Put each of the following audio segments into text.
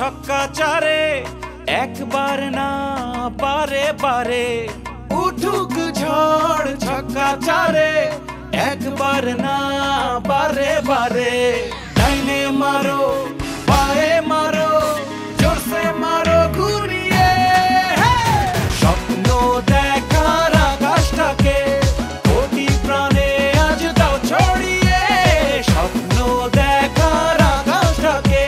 ছক্কা চারে একবার না বারে বারে উঠুক ঝড় ছক্কা চারে একবার না বারে বারে ডাইনে মারো বায়ে মারো জোরসে মারো ঘুরিয়ে স্বপ্ন দেখার আকাশটাকে কোটি প্রাণে আজ দাও ছড়িয়ে স্বপ্ন দেখার আকাশটাকে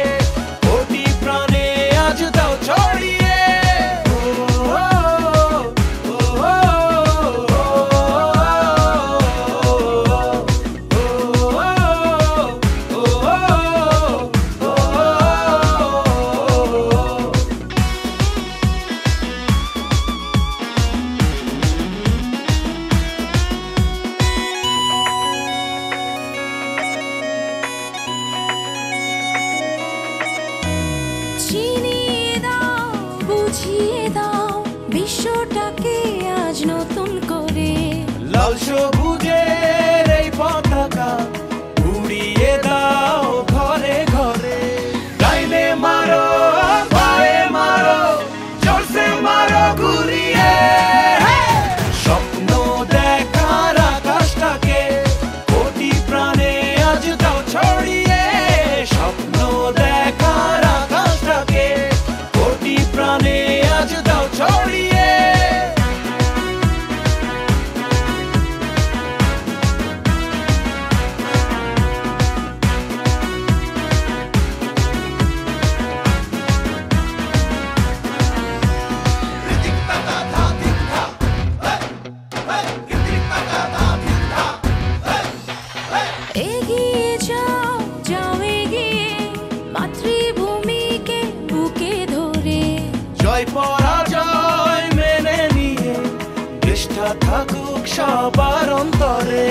কোটি প্রাণে আজ দাও ছড়িয়ে বিশ্বটাকে আজ নতুন করে লাল সবুজের এই পতাকা উড়িয়ে দাও ঘরে ঘরে ডাইনে মারো বায়ে মারো জোরসে মারো ঘুরিয়ে স্বপ্ন দেখার আকাশটাকে কোটি প্রাণে আজ দাও ছড়িয়ে স্বপ্ন দেখার আকাশটাকে কোটি প্রাণে আজ দাও ছড়িয়ে জয় পরাজয় মেনে নিয়ে নিষ্ঠা থাকুক সবার অন্তরে।